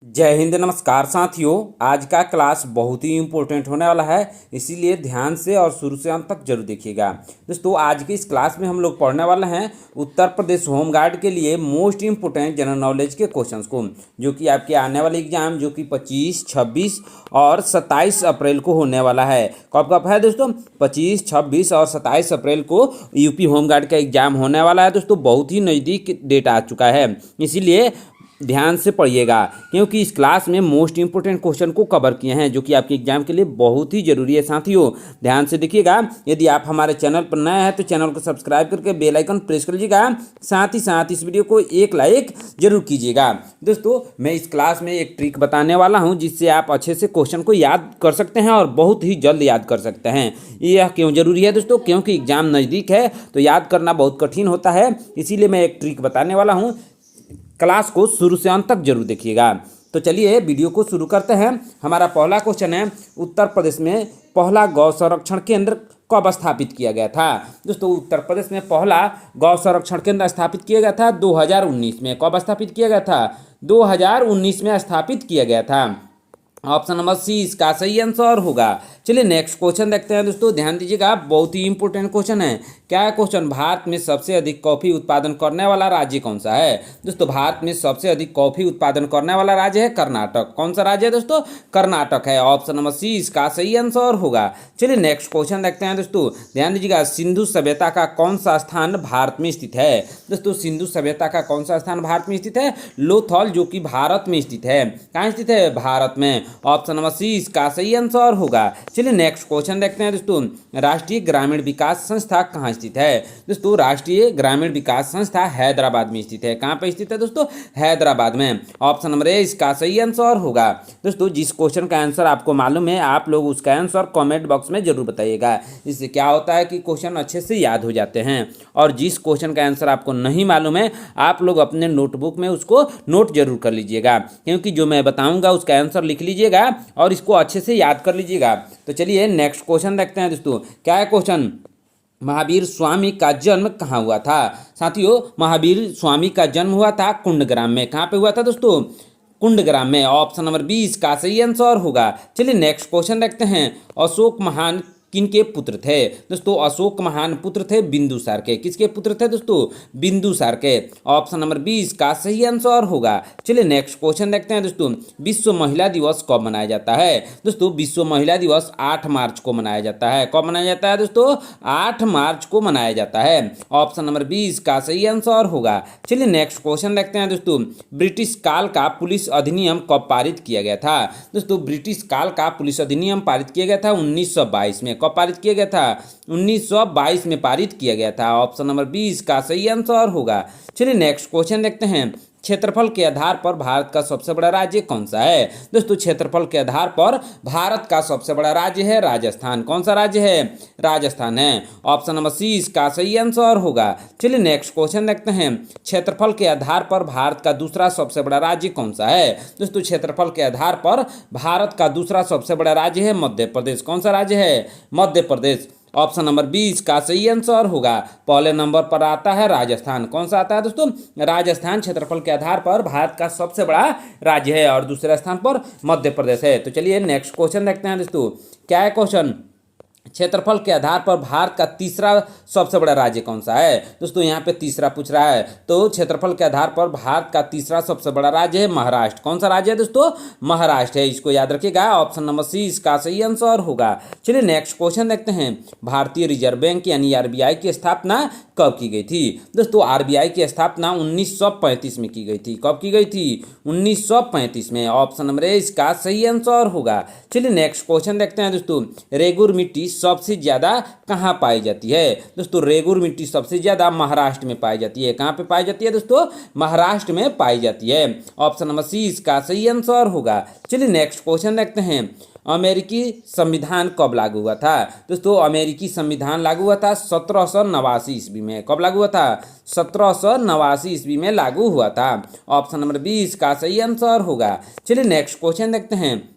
जय हिंद। नमस्कार साथियों, आज का क्लास बहुत ही इम्पोर्टेंट होने वाला है, इसीलिए ध्यान से और शुरू से अंत तक जरूर देखिएगा। दोस्तों, आज की इस क्लास में हम लोग पढ़ने वाले हैं उत्तर प्रदेश होम गार्ड के लिए मोस्ट इम्पोर्टेंट जनरल नॉलेज के क्वेश्चंस को, जो कि आपके आने वाले एग्जाम जो कि 25, 26 और 27 अप्रैल को होने वाला है। कब कब है दोस्तों? 25, 26 और 27 अप्रैल को यूपी होम गार्ड का एग्जाम होने वाला है। दोस्तों, बहुत ही नज़दीक डेट आ चुका है, इसीलिए ध्यान से पढ़िएगा, क्योंकि इस क्लास में मोस्ट इंपोर्टेंट क्वेश्चन को कवर किए हैं जो कि आपके एग्जाम के लिए बहुत ही जरूरी है। साथियों, ध्यान से देखिएगा। यदि आप हमारे चैनल पर नए हैं तो चैनल को सब्सक्राइब करके बेल आइकन प्रेस कर लीजिएगा। साथ ही साथ इस वीडियो को एक लाइक जरूर कीजिएगा। दोस्तों, मैं इस क्लास में एक ट्रिक बताने वाला हूं जिससे आप अच्छे से क्वेश्चन को याद कर सकते हैं और बहुत ही जल्द याद कर सकते हैं। यह क्यों जरूरी है दोस्तों? क्योंकि एग्जाम नज़दीक है तो याद करना बहुत कठिन होता है, इसीलिए मैं एक ट्रिक बताने वाला हूँ। क्लास को शुरू से अंत तक जरूर देखिएगा। तो चलिए वीडियो को शुरू करते हैं। हमारा पहला क्वेश्चन है, उत्तर प्रदेश में पहला गौ संरक्षण केंद्र कब स्थापित किया गया था? दोस्तों, उत्तर प्रदेश में पहला गौ संरक्षण केंद्र स्थापित किया गया था 2019 में। कब स्थापित किया गया था? 2019 में स्थापित किया गया था। ऑप्शन नंबर सी इसका सही आंसर होगा। चलिए नेक्स्ट क्वेश्चन देखते हैं। दोस्तों, ध्यान दीजिएगा, बहुत ही इंपॉर्टेंट क्वेश्चन है। क्या है क्वेश्चन? भारत में सबसे अधिक कॉफी उत्पादन करने वाला राज्य कौन सा है? दोस्तों, भारत में सबसे अधिक कॉफी उत्पादन करने वाला राज्य है कर्नाटक। कौन सा राज्य है दोस्तों? कर्नाटक है। ऑप्शन नंबर सी इसका सही आंसर होगा। चलिए नेक्स्ट क्वेश्चन देखते हैं। दोस्तों, ध्यान दीजिएगा, सिंधु सभ्यता का कौन सा स्थान भारत में स्थित है? दोस्तों, सिंधु सभ्यता का कौन सा स्थान भारत में स्थित है? लोथल, जो कि भारत में स्थित है। कहाँ स्थित है? भारत में। ऑप्शन नंबर सी इसका सही आंसर होगा। चलिए नेक्स्ट क्वेश्चन देखते हैं। दोस्तों, राष्ट्रीय ग्रामीण विकास संस्था कहाँ स्थित है? दोस्तों, राष्ट्रीय ग्रामीण विकास संस्था हैदराबाद में स्थित है। कहाँ पे स्थित है दोस्तों? हैदराबाद में। ऑप्शन नंबर ए इसका सही आंसर होगा। दोस्तों, जिस क्वेश्चन का आंसर आपको मालूम है आप लोग उसका आंसर कमेंट बॉक्स में जरूर बताइएगा। इससे क्या होता है कि क्वेश्चन अच्छे से याद हो जाते हैं। और जिस क्वेश्चन का आंसर आपको नहीं मालूम है आप लोग अपने नोटबुक में उसको नोट जरूर कर लीजिएगा, क्योंकि जो मैं बताऊंगा उसका आंसर लिख लीजिएगा और इसको अच्छे से याद कर लीजिएगा। तो चलिए नेक्स्ट क्वेश्चन देखते हैं। दोस्तों, क्या है क्वेश्चन? महावीर स्वामी का जन्म कहाँ हुआ था? साथियों, महावीर स्वामी का जन्म हुआ था कुंडग्राम में। कहाँ पे हुआ था दोस्तों? कुंडग्राम में। ऑप्शन नंबर 20 का सही आंसर होगा। चलिए नेक्स्ट क्वेश्चन देखते हैं। अशोक महान किनके पुत्र थे? दोस्तों, अशोक महान पुत्र थे बिंदुसार के। किसके पुत्र थे दोस्तों? बिंदुसार के। ऑप्शन नंबर 20 का सही आंसर होगा। चलिए नेक्स्ट क्वेश्चन देखते हैं। दोस्तों, विश्व महिला दिवस कब मनाया जाता है? दोस्तों, विश्व महिला दिवस 8 मार्च को मनाया जाता है। कब मनाया जाता है दोस्तों? 8 मार्च को मनाया जाता है। ऑप्शन नंबर 20 का सही आंसर होगा। चलिए नेक्स्ट क्वेश्चन देखते हैं। दोस्तों, ब्रिटिश काल का पुलिस अधिनियम कब पारित किया गया था? दोस्तों, ब्रिटिश काल का पुलिस अधिनियम पारित किया गया था 1922 में। कब पारित किया गया था? 1922 में पारित किया गया था। ऑप्शन नंबर 20 का सही आंसर होगा। चलिए नेक्स्ट क्वेश्चन देखते हैं। क्षेत्रफल के आधार पर भारत का सबसे बड़ा राज्य कौन सा है? दोस्तों, क्षेत्रफल के आधार पर भारत का सबसे बड़ा राज्य है राजस्थान। कौन सा राज्य है? राजस्थान है। ऑप्शन नंबर सी इसका सही आंसर होगा। चलिए नेक्स्ट क्वेश्चन देखते हैं। क्षेत्रफल के आधार पर भारत का दूसरा सबसे बड़ा राज्य कौन सा है? दोस्तों, क्षेत्रफल के आधार पर भारत का दूसरा सबसे बड़ा राज्य है मध्य प्रदेश। कौन सा राज्य है? मध्य प्रदेश। ऑप्शन नंबर 20 का सही आंसर होगा। पहले नंबर पर आता है राजस्थान। कौन सा आता है दोस्तों? राजस्थान क्षेत्रफल के आधार पर भारत का सबसे बड़ा राज्य है और दूसरे स्थान पर मध्य प्रदेश है। तो चलिए नेक्स्ट क्वेश्चन देखते हैं। दोस्तों, क्या है क्वेश्चन? क्षेत्रफल के आधार पर भारत का तीसरा सबसे बड़ा राज्य कौन सा है? दोस्तों, यहाँ पे तीसरा पूछ रहा है, तो क्षेत्रफल के आधार पर भारत का तीसरा सबसे बड़ा राज्य है महाराष्ट्र। कौन सा राज्य है दोस्तों? महाराष्ट्र है। इसको याद रखिएगा। ऑप्शन नंबर सी इसका सही आंसर होगा। चलिए नेक्स्ट क्वेश्चन देखते हैं। भारतीय रिजर्व बैंक यानी आरबीआई की स्थापना कब की गई थी? दोस्तों, आरबीआई की स्थापना 1935 में की गई थी। कब की गई थी? 1935 में। ऑप्शन नंबर ए इसका सही आंसर होगा। चलिए नेक्स्ट क्वेश्चन देखते हैं। दोस्तों, रेगुर मिट्टी सबसे ज्यादा कहाँ पाई जाती है? दोस्तों, रेगुर मिट्टी सबसे ज्यादा महाराष्ट्र में पाई जाती है। कहाँ पे पाई जाती है दोस्तों? महाराष्ट्र में पाई जाती है। ऑप्शन नंबर सी इसका सही आंसर होगा। चलिए नेक्स्ट क्वेश्चन देखते हैं। अमेरिकी संविधान कब लागू हुआ था? दोस्तों, अमेरिकी संविधान लागू हुआ था 1789 ईस्वी में। कब लागू हुआ था? 1789 ईस्वी में लागू हुआ था। ऑप्शन नंबर 20 का सही आंसर होगा। चलिए नेक्स्ट क्वेश्चन देखते हैं।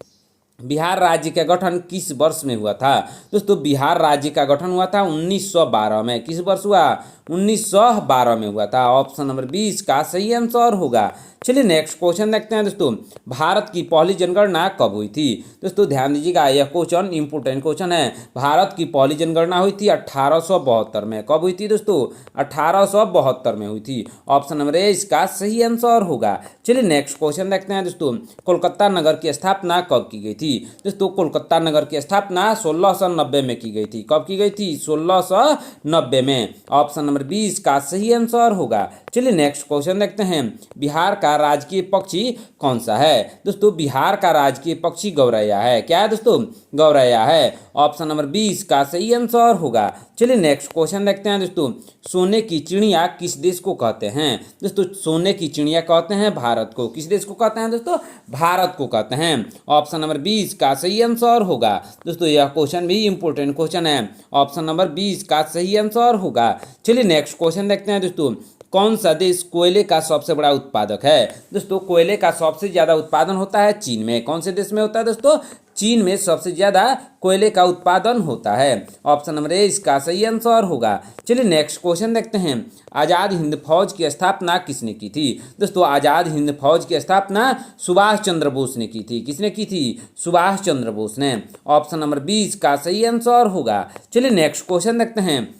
बिहार राज्य का गठन किस वर्ष में हुआ था? दोस्तों, बिहार राज्य का गठन हुआ था 1912 में। किस वर्ष हुआ? 1912 में हुआ था। ऑप्शन नंबर 20 का सही आंसर होगा। चलिए नेक्स्ट क्वेश्चन देखते हैं दोस्तों, भारत की पहली जनगणना कब हुई थी? दोस्तों ध्यान दीजिएगा, यह क्वेश्चन इंपोर्टेंट क्वेश्चन है। भारत की पहली जनगणना हुई थी 1872 में। कब हुई थी दोस्तों? 1872 में हुई थी। ऑप्शन नंबर ए इसका सही आंसर होगा। चलिए नेक्स्ट क्वेश्चन देखते हैं दोस्तों, कोलकाता नगर की स्थापना कब की गई थी? दोस्तों कोलकाता नगर की स्थापना 1690 में की गई थी। कब की गई थी? 1690 में। ऑप्शन नंबर 20 का सही आंसर होगा। चलिए नेक्स्ट क्वेश्चन देखते हैं, बिहार का राजकीय पक्षी कौन सा है? दोस्तों बिहार का राजकीय पक्षी गौरैया है। क्या है दोस्तों? गौरैया है। ऑप्शन नंबर 20 का सही आंसर होगा। चलिए नेक्स्ट क्वेश्चन देखते हैं दोस्तों, सोने की चिड़िया किस देश को कहते हैं? दोस्तों सोने की चिड़िया कहते हैं भारत को। किस देश को कहते हैं दोस्तों? भारत को कहते हैं। ऑप्शन नंबर 20 का सही आंसर होगा। दोस्तों यह क्वेश्चन भी इंपोर्टेंट क्वेश्चन है। ऑप्शन नंबर 20 का सही आंसर होगा। चलिए नेक्स्ट क्वेश्चन देखते हैं दोस्तों, कौन सा देश कोयले का सबसे बड़ा उत्पादक है? दोस्तों कोयले का सबसे ज्यादा उत्पादन होता है चीन में। कौन से देश में होता है दोस्तों? चीन में सबसे ज्यादा कोयले का उत्पादन होता है। ऑप्शन नंबर ए इसका सही आंसर होगा। चलिए नेक्स्ट क्वेश्चन देखते हैं, आजाद हिंद फौज की स्थापना किसने की थी? दोस्तों आजाद हिंद फौज की स्थापना सुभाष चंद्र बोस ने की थी। किसने की थी? सुभाष चंद्र बोस ने। ऑप्शन नंबर 20 का सही आंसर होगा। चलिए नेक्स्ट क्वेश्चन देखते हैं,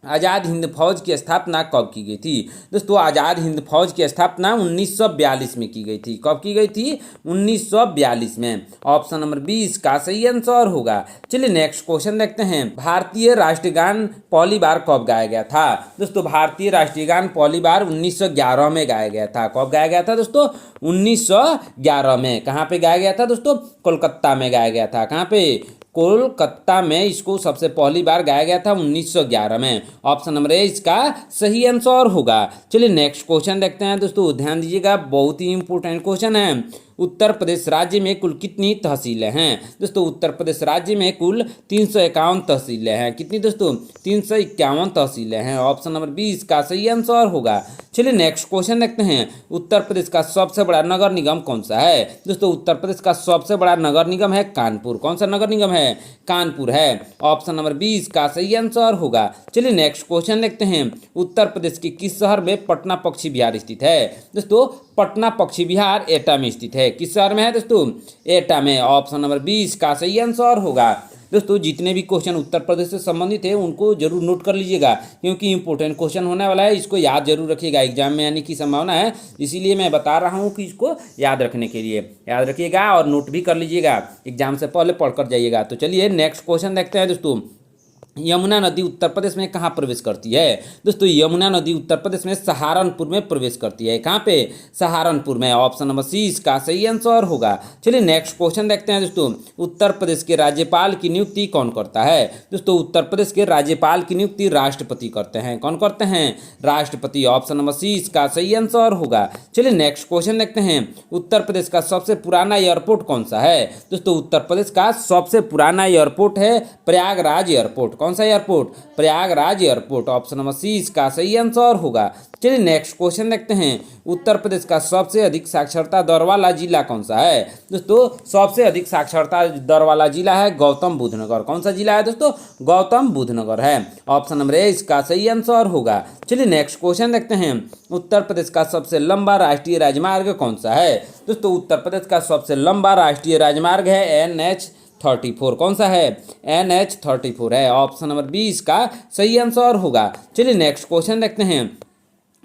आज़ाद हिंद फौज की स्थापना कब की गई थी? दोस्तों आज़ाद हिंद फौज की स्थापना 1942 में की गई थी। कब की गई थी? 1942 में। ऑप्शन नंबर 20 का सही आंसर होगा। चलिए नेक्स्ट क्वेश्चन देखते हैं, भारतीय राष्ट्रीय गान पहली बार कब गाया गया था? दोस्तों भारतीय राष्ट्रीय गान पहली बार 1911 में गाया गया था। कब गाया गया था दोस्तों? 1911 में। कहाँ पे गाया गया था दोस्तों? कोलकाता में गाया गया था। कहाँ पे? कोलकाता में इसको सबसे पहली बार गाया गया था 1911 में। ऑप्शन नंबर ए इसका सही आंसर होगा। चलिए नेक्स्ट क्वेश्चन देखते हैं दोस्तों, ध्यान दीजिएगा, बहुत ही इंपोर्टेंट क्वेश्चन है। उत्तर प्रदेश राज्य में कुल कितनी तहसीलें हैं? दोस्तों उत्तर प्रदेश राज्य में कुल 351 तहसीलें हैं। कितनी दोस्तों? 351 तहसीलें हैं। ऑप्शन नंबर 20 का सही आंसर होगा। चलिए नेक्स्ट क्वेश्चन देखते हैं, उत्तर प्रदेश का सबसे बड़ा नगर निगम कौन सा है? दोस्तों उत्तर प्रदेश का सबसे बड़ा नगर निगम है कानपुर। कौन सा नगर निगम है? कानपुर है। ऑप्शन नंबर 20 का सही आंसर होगा। चलिए नेक्स्ट क्वेश्चन देखते हैं, उत्तर प्रदेश के किस शहर में पटना पक्षी विहार स्थित है? दोस्तों पटना पक्षी विहार एटा में स्थित है। किस शहर में है दोस्तों? एटा में। ऑप्शन नंबर 20 का सही आंसर होगा। दोस्तों जितने भी क्वेश्चन उत्तर प्रदेश से संबंधित है उनको जरूर नोट कर लीजिएगा, क्योंकि इंपॉर्टेंट क्वेश्चन होने वाला है। इसको याद जरूर रखिएगा, एग्जाम में आने की संभावना है, इसीलिए मैं बता रहा हूँ कि इसको याद रखने के लिए याद रखिएगा और नोट भी कर लीजिएगा, एग्जाम से पहले पढ़ कर जाइएगा। तो चलिए नेक्स्ट क्वेश्चन देखते हैं दोस्तों, यमुना नदी उत्तर प्रदेश में कहाँ प्रवेश करती है? दोस्तों यमुना नदी उत्तर प्रदेश में सहारनपुर में प्रवेश करती है। कहाँ पे? सहारनपुर में। ऑप्शन नंबर सी इसका सही आंसर होगा। चलिए नेक्स्ट क्वेश्चन देखते हैं दोस्तों, उत्तर प्रदेश के राज्यपाल की नियुक्ति कौन करता है? दोस्तों उत्तर प्रदेश के राज्यपाल की नियुक्ति राष्ट्रपति करते हैं। कौन करते हैं? राष्ट्रपति। ऑप्शन नंबर सी इसका सही आंसर होगा। चलिए नेक्स्ट क्वेश्चन देखते हैं, उत्तर प्रदेश का सबसे पुराना एयरपोर्ट कौन सा है? दोस्तों उत्तर प्रदेश का सबसे पुराना एयरपोर्ट है प्रयागराज एयरपोर्ट। कौन सा airport? Prayagraj airport. Option number C इसका सही आंसर होगा। चलिए नेक्स्ट क्वेश्चन देखते हैं, उत्तर प्रदेश का सबसे अधिक साक्षरता दर वाला जिला कौन सा है? दोस्तों सबसे अधिक साक्षरता दर वाला जिला है गौतम बुद्ध नगर। कौन सा जिला है दोस्तों? गौतम बुद्ध नगर है। ऑप्शन नंबर ए इसका सही आंसर होगा। चलिए नेक्स्ट क्वेश्चन देखते हैं, उत्तर प्रदेश का सबसे लंबा राष्ट्रीय राजमार्ग कौन सा है? दोस्तों उत्तर प्रदेश का सबसे लंबा राष्ट्रीय राजमार्ग है NH34। कौन सा है? NH34 है। ऑप्शन नंबर 20 का सही आंसर होगा। चलिए नेक्स्ट क्वेश्चन देखते हैं,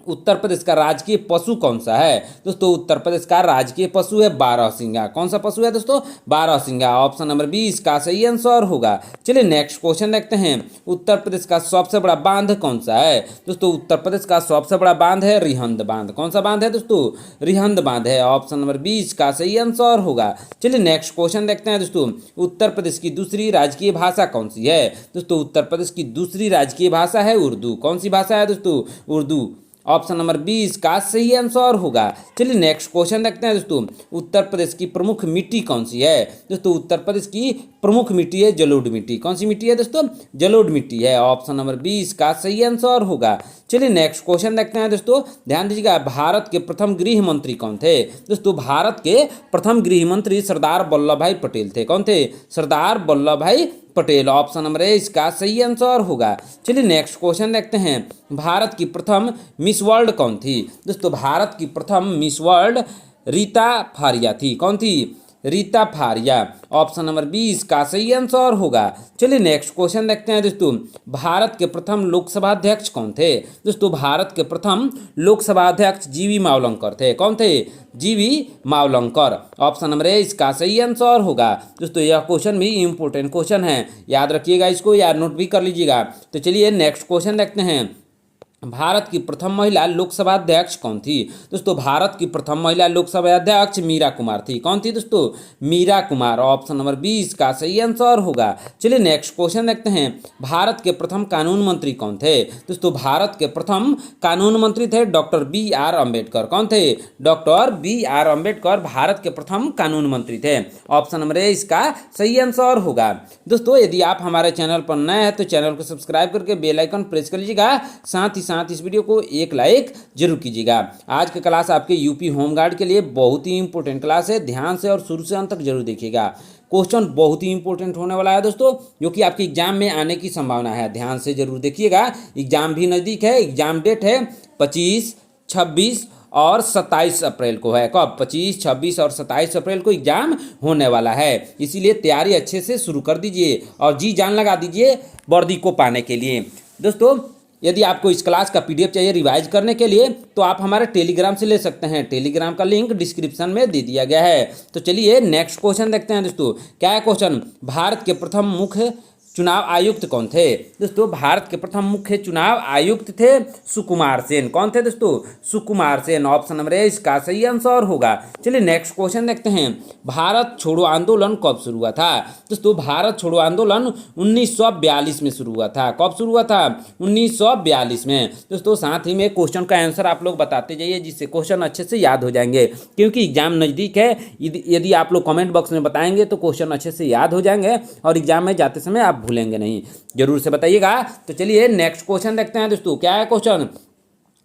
उत्तर प्रदेश का राजकीय पशु कौन सा है? दोस्तों उत्तर प्रदेश का राजकीय पशु है बारहसिंगा। कौन सा पशु है दोस्तों? बारहसिंगा। ऑप्शन नंबर 20 का सही आंसर होगा। चलिए नेक्स्ट क्वेश्चन देखते हैं, उत्तर प्रदेश का सबसे बड़ा बांध कौन सा है? दोस्तों उत्तर प्रदेश का सबसे बड़ा बांध है रिहंद बांध। कौन सा बांध है दोस्तों? रिहंद बांध है। ऑप्शन नंबर 20 का सही आंसर होगा। चलिए नेक्स्ट क्वेश्चन देखते हैं दोस्तों, उत्तर प्रदेश की दूसरी राजकीय भाषा कौन सी है? दोस्तों उत्तर प्रदेश की दूसरी राजकीय भाषा है उर्दू। कौन सी भाषा है दोस्तों? उर्दू। ऑप्शन नंबर 20 का सही आंसर होगा। चलिए नेक्स्ट क्वेश्चन देखते हैं दोस्तों, उत्तर प्रदेश की प्रमुख मिट्टी कौन सी है? दोस्तों उत्तर प्रदेश की प्रमुख मिट्टी है जलोढ़ मिट्टी। कौन सी मिट्टी है दोस्तों? जलोढ़ मिट्टी है। ऑप्शन नंबर 20 का सही आंसर होगा। चलिए नेक्स्ट क्वेश्चन देखते हैं दोस्तों, ध्यान दीजिएगा, भारत के प्रथम गृह मंत्री कौन थे? दोस्तों भारत के प्रथम गृह मंत्री सरदार वल्लभ भाई पटेल थे। कौन थे? सरदार वल्लभ भाई पटेल। ऑप्शन नंबर ए इसका सही आंसर होगा। चलिए नेक्स्ट क्वेश्चन देखते हैं। भारत की प्रथम मिस वर्ल्ड कौन थी? दोस्तों भारत की प्रथम मिस वर्ल्ड रीता फारिया थी। कौन थी? Reita Faria. Option number B इसका सही आंसर होगा। चलिए नेक्स्ट क्वेश्चन देखते हैं दोस्तों। भारत के प्रथम लोकसभा अध्यक्ष कौन थे? दोस्तों भारत के प्रथम लोकसभा अध्यक्ष जीवी मावलंकर थे। कौन थे? जीवी मावलंकर। ऑप्शन नंबर ए इसका सही आंसर होगा। दोस्तों यह क्वेश्चन भी इंपॉर्टेंट क्वेश्चन है, याद रखिएगा इसको या नोट भी कर लीजिएगा। तो चलिए नेक्स्ट क्वेश्चन देखते हैं। भारत की प्रथम महिला लोकसभा अध्यक्ष कौन थी? दोस्तों भारत की प्रथम महिला लोकसभा अध्यक्ष मीरा कुमार थी। कौन थी दोस्तों? Meira Kumar. Option number B इसका सही आंसर होगा। चलिए नेक्स्ट क्वेश्चन देखते हैं। भारत के प्रथम कानून मंत्री कौन थे? दोस्तों भारत के प्रथम कानून मंत्री थे डॉक्टर बी आर अम्बेडकर। कौन थे? Doctor B R Ambedkar Bharat के प्रथम कानून मंत्री थे। ऑप्शन नंबर ए इसका सही आंसर होगा। दोस्तों यदि आप हमारे चैनल पर नए हैं तो चैनल को सब्सक्राइब करके बेल आइकन प्रेस कर लीजिएगा, साथ इस वीडियो को एक लाइक जरूर कीजिएगा। आज की क्लास आपके यूपी होमगार्ड के लिए बहुत ही इंपॉर्टेंट क्लास है, ध्यान से और शुरू से अंत तक जरूर देखिएगा। क्वेश्चन बहुत ही इंपॉर्टेंट होने वाला है दोस्तों, जो कि आपके एग्जाम में आने की संभावना है, ध्यान से जरूर देखिएगा। एग्जाम भी नज़दीक है, एग्जाम डेट है 25, 26 और 27 अप्रैल को है। कब? 25, 26 और 27 अप्रैल को एग्जाम होने वाला है, इसीलिए तैयारी अच्छे से शुरू कर दीजिए और जी जान लगा दीजिए वर्दी को पाने के लिए। दोस्तों यदि आपको इस क्लास का पीडीएफ चाहिए रिवाइज करने के लिए तो आप हमारे टेलीग्राम से ले सकते हैं, टेलीग्राम का लिंक डिस्क्रिप्शन में दे दिया गया है। तो चलिए नेक्स्ट क्वेश्चन देखते हैं दोस्तों। क्या है क्वेश्चन? भारत के प्रथम मुख्य चुनाव आयुक्त कौन थे? दोस्तों भारत के प्रथम मुख्य चुनाव आयुक्त थे सुकुमार सेन। कौन थे दोस्तों? Sukumar Sen. Option number A इसका सही आंसर होगा। चलिए नेक्स्ट क्वेश्चन देखते हैं। भारत छोड़ो आंदोलन कब शुरू हुआ था? दोस्तों भारत छोड़ो आंदोलन 1942 में शुरू हुआ था। कब शुरू हुआ था? 1942 में। दोस्तों साथ ही में क्वेश्चन का आंसर आप लोग बताते जाइए, जिससे क्वेश्चन अच्छे से याद हो जाएंगे, क्योंकि एग्जाम नज़दीक है। यदि आप लोग कमेंट बॉक्स में बताएंगे तो क्वेश्चन अच्छे से याद हो जाएंगे और एग्जाम में जाते समय आप भूलेंगे नहीं, जरूर से बताइएगा। तो चलिए नेक्स्ट क्वेश्चन देखते हैं दोस्तों। क्या है क्वेश्चन?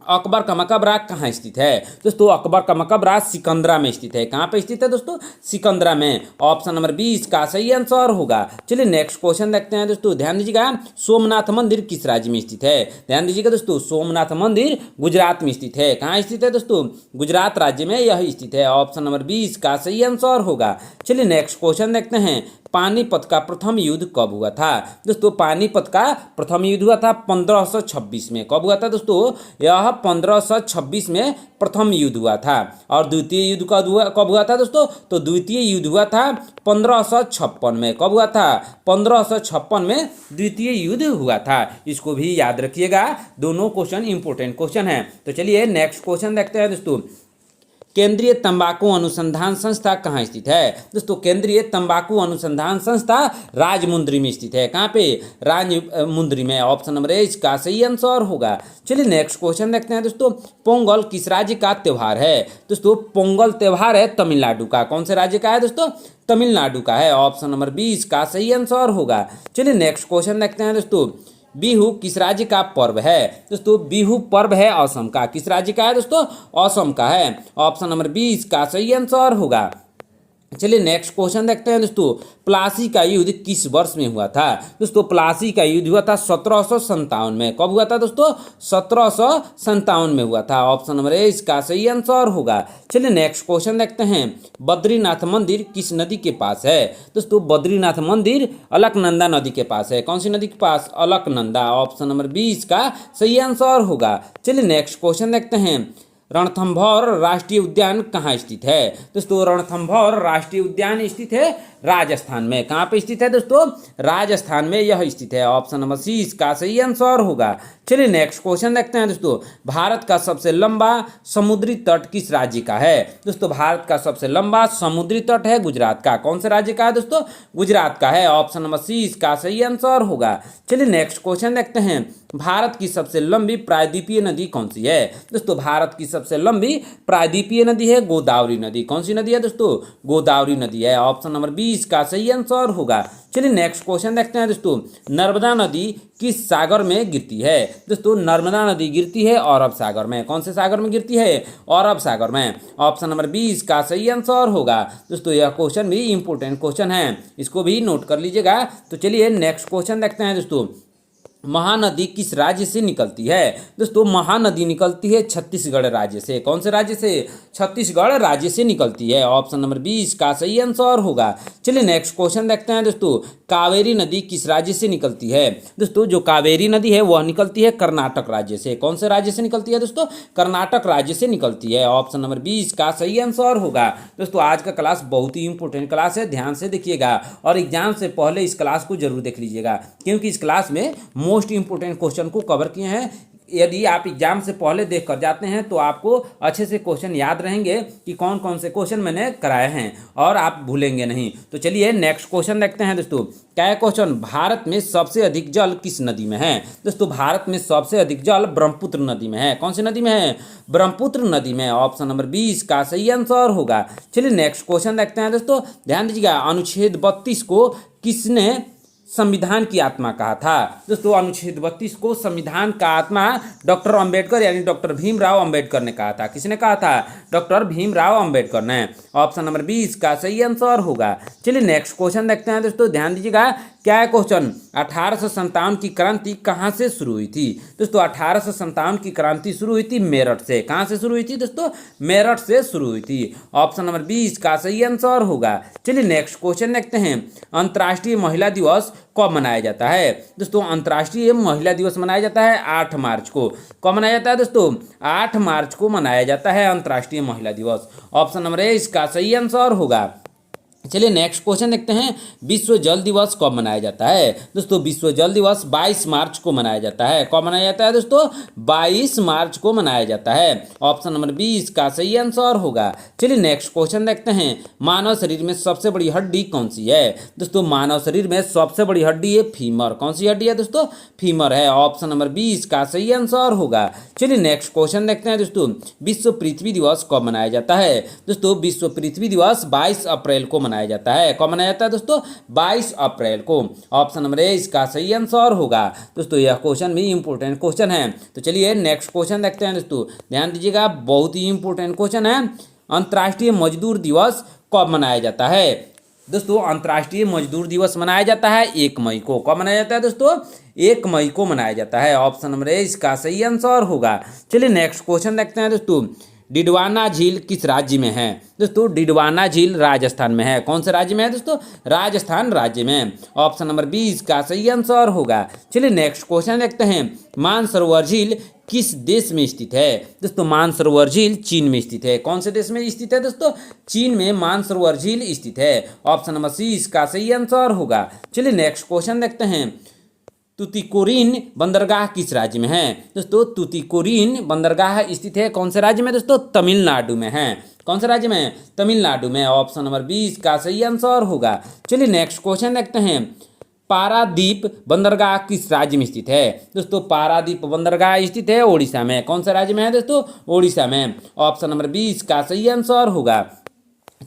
अकबर का मकबरा कहाँ स्थित है? दोस्तों अकबर का मकबरा सिकंदरा में स्थित है। कहाँ पे स्थित है दोस्तों? सिकंदरा में। ऑप्शन नंबर बी इसका सही आंसर होगा। चलिए नेक्स्ट क्वेश्चन देखते हैं दोस्तों। ध्यान दीजिएगा, सोमनाथ मंदिर किस राज्य में स्थित है? ध्यान दीजिएगा दोस्तों, सोमनाथ मंदिर गुजरात में स्थित है। कहाँ स्थित है दोस्तों? गुजरात राज्य में यह स्थित है। ऑप्शन नंबर बी इसका सही आंसर होगा। चलिए नेक्स्ट क्वेश्चन देखते हैं। पानीपत का प्रथम युद्ध कब हुआ था? दोस्तों पानीपत का प्रथम युद्ध हुआ था 1526 में। कब हुआ था दोस्तों? यह 1526 में प्रथम युद्ध हुआ था। और द्वितीय युद्ध कब हुआ था दोस्तों? तो द्वितीय युद्ध हुआ था 1556 में। कब हुआ था? 1556 में द्वितीय युद्ध हुआ था। इसको भी याद रखिएगा, दोनों क्वेश्चन इंपॉर्टेंट क्वेश्चन है। तो चलिए नेक्स्ट क्वेश्चन देखते हैं दोस्तों। केंद्रीय तंबाकू अनुसंधान संस्था कहाँ स्थित है? दोस्तों केंद्रीय तंबाकू अनुसंधान संस्था राजमुंद्री में स्थित है। कहाँ पे? राजमुंद्री में। ऑप्शन नंबर ए इसका सही आंसर होगा। चलिए नेक्स्ट क्वेश्चन देखते हैं दोस्तों। पोंगल किस राज्य का त्यौहार है? दोस्तों पोंगल त्यौहार है तमिलनाडु का। कौन से राज्य का है दोस्तों? तमिलनाडु का है। ऑप्शन नंबर बी इसका सही आंसर होगा। चलिए नेक्स्ट क्वेश्चन देखते हैं दोस्तों। बिहू किस राज्य का पर्व है? दोस्तों बिहू पर्व है असम का। किस राज्य का है दोस्तों? असम का है। ऑप्शन नंबर बी इसका सही आंसर होगा। चलिए नेक्स्ट क्वेश्चन देखते हैं दोस्तों। प्लासी का युद्ध किस वर्ष में हुआ था? दोस्तों प्लासी का युद्ध हुआ था 1757 में। कब हुआ था दोस्तों? 1757 में हुआ था। ऑप्शन नंबर ए इसका सही आंसर होगा। चलिए नेक्स्ट क्वेश्चन देखते हैं। बद्रीनाथ मंदिर किस नदी के पास है? दोस्तों बद्रीनाथ मंदिर अलकनंदा नदी के पास है। कौन सी नदी के पास? अलकनंदा। ऑप्शन नंबर बी इसका सही आंसर होगा। चलिए नेक्स्ट क्वेश्चन देखते हैं। रणथंभौर राष्ट्रीय उद्यान कहाँ स्थित है? दोस्तों रणथंभौर राष्ट्रीय उद्यान स्थित है राजस्थान में। कहाँ पे स्थित है दोस्तों? राजस्थान में यह स्थित है। ऑप्शन नंबर सी इसका सही आंसर होगा। चलिए नेक्स्ट क्वेश्चन देखते हैं दोस्तों। भारत का सबसे लंबा समुद्री तट किस राज्य का है? दोस्तों भारत का सबसे लंबा समुद्री तट है गुजरात का। कौन से राज्य का है दोस्तों? गुजरात का है। ऑप्शन नंबर सी इसका सही आंसर होगा। चलिए नेक्स्ट क्वेश्चन देखते हैं। भारत की सबसे लंबी प्रायद्वीपीय नदी कौन सी है? दोस्तों भारत की सबसे लंबी प्रायद्वीपीय नदी है गोदावरी नदी। कौन सी नदी है दोस्तों? गोदावरी नदी है। ऑप्शन नंबर 20 का सही आंसर होगा। चलिए नेक्स्ट क्वेश्चन देखते हैं दोस्तों, नर्मदा नदी किस सागर में गिरती है? दोस्तों नर्मदा नदी गिरती है अरब सागर में। कौन से सागर में गिरती है? अरब सागर में। ऑप्शन नंबर 20 का सही आंसर होगा। दोस्तों यह क्वेश्चन भी इंपॉर्टेंट क्वेश्चन है, इसको भी नोट कर लीजिएगा। तो चलिए नेक्स्ट क्वेश्चन देखते हैं दोस्तों, महानदी किस राज्य से निकलती है? दोस्तों महानदी निकलती है छत्तीसगढ़ राज्य से। कौन से राज्य से? छत्तीसगढ़ राज्य से निकलती है। ऑप्शन नंबर 20 का सही आंसर होगा। चलिए नेक्स्ट क्वेश्चन देखते हैं दोस्तों, कावेरी नदी किस राज्य से निकलती है? दोस्तों जो कावेरी नदी है वह निकलती है कर्नाटक राज्य से। कौन से राज्य से निकलती है दोस्तों? कर्नाटक राज्य से निकलती है। ऑप्शन नंबर 20 का सही आंसर होगा। दोस्तों आज का क्लास बहुत ही इंपॉर्टेंट क्लास है, ध्यान से देखिएगा और एग्जाम से पहले इस क्लास को जरूर देख लीजिएगा, क्योंकि इस क्लास में मोस्ट इंपोर्टेंट क्वेश्चन को कवर किए हैं। यदि आप एग्जाम से पहले देख कर जाते हैं तो आपको अच्छे से क्वेश्चन याद रहेंगे कि कौन कौन से क्वेश्चन मैंने कराए हैं और आप भूलेंगे नहीं। तो चलिए नेक्स्ट क्वेश्चन देखते हैं दोस्तों, क्या है क्वेश्चन, भारत में सबसे अधिक जल किस नदी में है? दोस्तों भारत में सबसे अधिक जल ब्रह्मपुत्र नदी में है। कौन सी नदी में है? ब्रह्मपुत्र नदी में। ऑप्शन नंबर 20 का सही आंसर होगा। चलिए नेक्स्ट क्वेश्चन देखते हैं दोस्तों, ध्यान दीजिएगा, अनुच्छेद 32 को किसने संविधान की आत्मा कहा था? दोस्तों अनुच्छेद 32 को संविधान का आत्मा डॉक्टर अंबेडकर यानी डॉक्टर भीमराव अंबेडकर ने कहा था। किसने कहा था? डॉक्टर भीमराव अंबेडकर ने। ऑप्शन नंबर 20 का सही आंसर होगा। चलिए नेक्स्ट क्वेश्चन देखते हैं दोस्तों, ध्यान दीजिएगा, क्या है क्वेश्चन, 1857 की क्रांति कहाँ से शुरू हुई थी? दोस्तों 1857 की क्रांति शुरू हुई थी मेरठ से। कहाँ से शुरू हुई थी दोस्तों? मेरठ से शुरू हुई थी। ऑप्शन नंबर 20 का सही आंसर होगा। चलिए नेक्स्ट क्वेश्चन देखते हैं, अंतर्राष्ट्रीय महिला दिवस कब मनाया जाता है? दोस्तों अंतर्राष्ट्रीय महिला दिवस मनाया जाता है 8 मार्च को। कब मनाया जाता है दोस्तों? 8 मार्च को मनाया जाता है अंतर्राष्ट्रीय महिला दिवस। ऑप्शन नंबर 20 का सही आंसर होगा। चलिए नेक्स्ट क्वेश्चन देखते हैं, विश्व जल दिवस कब मनाया जाता है? दोस्तों विश्व जल दिवस 22 मार्च को मनाया जाता है। कब मनाया जाता है दोस्तों? 22 मार्च को मनाया जाता है। ऑप्शन नंबर 20 का सही आंसर होगा। चलिए नेक्स्ट क्वेश्चन देखते हैं, मानव शरीर में सबसे बड़ी हड्डी कौन सी है? दोस्तों मानव शरीर में सबसे बड़ी हड्डी है फीमर। कौन सी हड्डी है दोस्तों? फीमर है। ऑप्शन नंबर 20 का सही आंसर होगा। चलिए नेक्स्ट क्वेश्चन देखते हैं दोस्तों, विश्व पृथ्वी दिवस कब मनाया जाता है? दोस्तों विश्व पृथ्वी दिवस 22 अप्रैल को मनाया जाता है। कब मनाया जाता है दोस्तों? 22 अप्रैल को। ऑप्शन नंबर 20 का सही आंसर होगा। दोस्तों यह क्वेश्चन भी इंपॉर्टेंट क्वेश्चन है। तो चलिए नेक्स्ट क्वेश्चन देखते हैं दोस्तों, ध्यान दीजिएगा, बहुत ही इंपॉर्टेंट क्वेश्चन है, अंतर्राष्ट्रीय मजदूर दिवस कब मनाया जाता है? दोस्तों अंतर्राष्ट्रीय मजदूर दिवस मनाया जाता है 1 मई को। कब मनाया जाता है दोस्तों? 1 मई को मनाया जाता है। ऑप्शन नंबर 20 का सही आंसर होगा। चलिए नेक्स्ट क्वेश्चन देखते हैं दोस्तों, डिडवाना झील किस राज्य में है? दोस्तों डिडवाना झील राजस्थान में है। कौन से राज्य में है दोस्तों? राजस्थान राज्य में। ऑप्शन नंबर 20 का सही आंसर होगा। चलिए नेक्स्ट क्वेश्चन देखते हैं, मानसरोवर झील किस देश में स्थित है? दोस्तों मानसरोवर झील चीन में स्थित है। कौन से देश में स्थित है दोस्तों? चीन में मानसरोवर झील स्थित है। ऑप्शन नंबर 20 का सही आंसर होगा। चलिए नेक्स्ट क्वेश्चन देखते हैं, तुतिकोरिन बंदरगाह किस राज्य में है? दोस्तों तुतिकोरिन बंदरगाह स्थित है कौन से राज्य में दोस्तों? तमिलनाडु में है। कौन से राज्य में? तमिलनाडु में। ऑप्शन नंबर 20 का सही आंसर होगा। चलिए नेक्स्ट क्वेश्चन देखते हैं, पारादीप बंदरगाह किस राज्य में स्थित है? दोस्तों पारादीप बंदरगाह स्थित है ओडिशा में। कौन से राज्य में है दोस्तों? ओडिशा में। ऑप्शन नंबर 20 का सही आंसर होगा।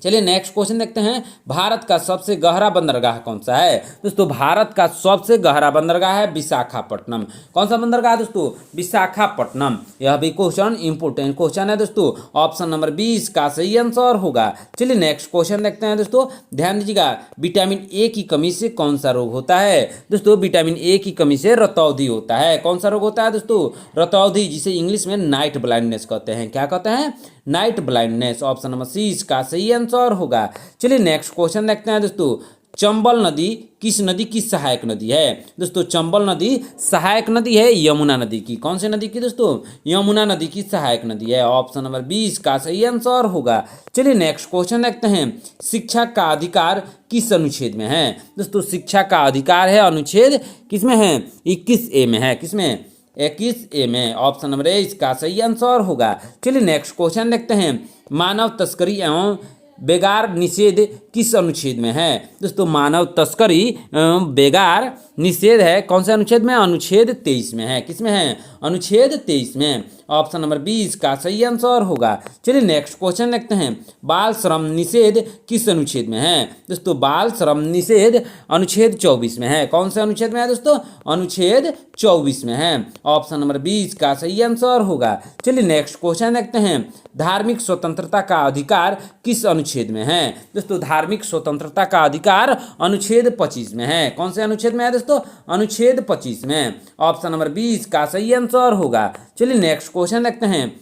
चलिए नेक्स्ट क्वेश्चन देखते हैं, भारत का सबसे गहरा बंदरगाह कौन सा है? दोस्तों भारत का सबसे गहरा बंदरगाह है विशाखापट्टनम। कौन सा बंदरगाह है दोस्तों? विशाखापट्टनम। यह भी क्वेश्चन इंपोर्टेंट क्वेश्चन है दोस्तों। ऑप्शन नंबर 20 का सही आंसर होगा। चलिए नेक्स्ट क्वेश्चन देखते हैं दोस्तों, ध्यान दीजिएगा, विटामिन ए की कमी से कौन सा रोग होता है? दोस्तों विटामिन ए की कमी से रतौंधी होता है। कौन सा रोग होता है दोस्तों? रतौंधी, जिसे इंग्लिश में नाइट ब्लाइंडनेस कहते हैं। क्या कहते हैं? Night blindness. ऑप्शन नंबर 20 का सही आंसर होगा। चलिए नेक्स्ट क्वेश्चन देखते हैं दोस्तों, चंबल नदी किस नदी की सहायक नदी है? दोस्तों चंबल नदी सहायक नदी है यमुना नदी की। कौन सी नदी की दोस्तों? यमुना नदी की सहायक नदी है। ऑप्शन नंबर 20 का सही आंसर होगा। चलिए नेक्स्ट क्वेश्चन देखते हैं, शिक्षा का अधिकार किस अनुच्छेद में है? दोस्तों शिक्षा का अधिकार है अनुच्छेद किसमें है? 21A में है। किसमें? 21A में। ऑप्शन नंबर 20 का सही आंसर होगा। चलिए नेक्स्ट क्वेश्चन देखते हैं, मानव तस्करी एवं बेगार निषेध किस अनुच्छेद में है? दोस्तों मानव तस्करी बेगार निषेध है कौन से अनुच्छेद में? अनुच्छेद 23 में है। किस में है? अनुच्छेद 23 में। ऑप्शन नंबर 20 इसका सही आंसर होगा। चलिए नेक्स्ट क्वेश्चन देखते हैं। बाल श्रम निषेध किस अनुच्छेद में है? दोस्तों बाल श्रम निषेध अनुच्छेद 24 में है। कौन से अनुच्छेद में है दोस्तों? अनुच्छेद 24 में है। ऑप्शन नंबर 20 का सही आंसर होगा। चलिए नेक्स्ट क्वेश्चन देखते हैं। धार्मिक स्वतंत्रता का अधिकार किस अनुच्छेद में है? दोस्तों धार्मिक स्वतंत्रता का अधिकार अनुच्छेद 25 में है। कौन से अनुच्छेद में है दोस्तों? अनुच्छेद 25 में। ऑप्शन नंबर 20 का सही आंसर होगा। चलिए नेक्स्ट क्वेश्चन देखते हैं।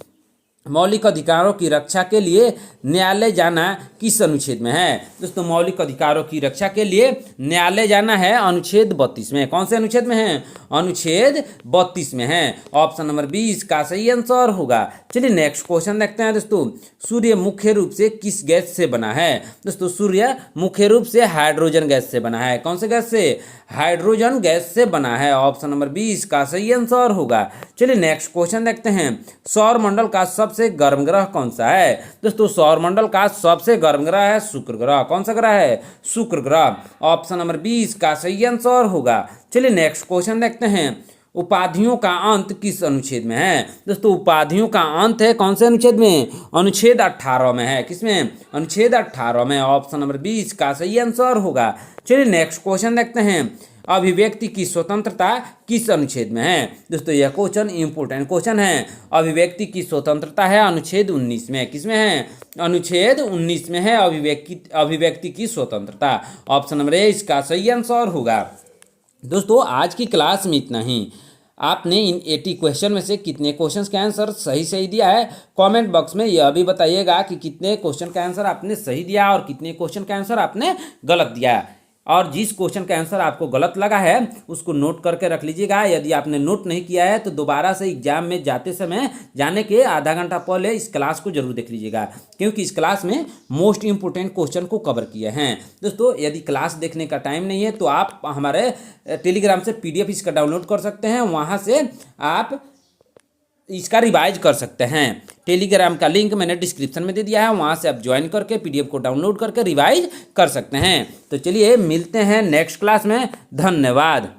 मौलिक अधिकारों की रक्षा के लिए न्यायालय जाना किस अनुच्छेद में है? दोस्तों मौलिक अधिकारों की रक्षा के लिए न्यायालय जाना है अनुच्छेद 32 में। कौन से अनुच्छेद में है? अनुच्छेद 32 में है। ऑप्शन नंबर 20 का सही आंसर होगा। चलिए नेक्स्ट क्वेश्चन देखते हैं दोस्तों। सूर्य मुख्य रूप से किस गैस से बना है? दोस्तों सूर्य मुख्य रूप से हाइड्रोजन गैस से बना है। कौन से गैस से? हाइड्रोजन गैस से बना है। ऑप्शन नंबर 20 का सही आंसर होगा। चलिए नेक्स्ट क्वेश्चन देखते हैं। सौर मंडल का सबसे गर्म ग्रह कौन सा है? दोस्तों सौर मंडल का सबसे गर्म ग्रह है शुक्र ग्रह। कौन सा ग्रह है? शुक्र ग्रह। ऑप्शन नंबर 20 का सही आंसर होगा। चलिए नेक्स्ट क्वेश्चन देखते हैं। उपाधियों का अंत किस अनुच्छेद में है? दोस्तों उपाधियों का अंत है कौन से अनुच्छेद में? अनुच्छेद 18 में है। किसमें? अनुच्छेद 18 में। ऑप्शन नंबर 20 का सही आंसर होगा। चलिए नेक्स्ट क्वेश्चन देखते हैं। अभिव्यक्ति की स्वतंत्रता किस अनुच्छेद में है? दोस्तों यह क्वेश्चन इंपोर्टेंट क्वेश्चन है। अभिव्यक्ति की स्वतंत्रता है अनुच्छेद 19 में। किसमें है? अनुच्छेद 19 में है अभिव्यक्ति की स्वतंत्रता। ऑप्शन नंबर ए इसका सही आंसर होगा। दोस्तों आज की क्लास में इतना ही। आपने इन 80 क्वेश्चन में से कितने क्वेश्चंस का आंसर सही दिया है? कमेंट बॉक्स में यह भी बताइएगा कि कितने क्वेश्चन का आंसर आपने सही दिया और कितने क्वेश्चन का आंसर आपने गलत दिया। और जिस क्वेश्चन का आंसर आपको गलत लगा है उसको नोट करके रख लीजिएगा। यदि आपने नोट नहीं किया है तो दोबारा से एग्जाम में जाते समय जाने के आधा घंटा पहले इस क्लास को जरूर देख लीजिएगा, क्योंकि इस क्लास में मोस्ट इंपोर्टेंट क्वेश्चन को कवर किए हैं। दोस्तों यदि क्लास देखने का टाइम नहीं है तो आप हमारे टेलीग्राम से PDF इसका डाउनलोड कर सकते हैं। वहाँ से आप इसका रिवाइज कर सकते हैं। टेलीग्राम का लिंक मैंने डिस्क्रिप्शन में दे दिया है, वहाँ से आप ज्वाइन करके PDF को डाउनलोड करके रिवाइज कर सकते हैं। तो चलिए मिलते हैं नेक्स्ट क्लास में। धन्यवाद।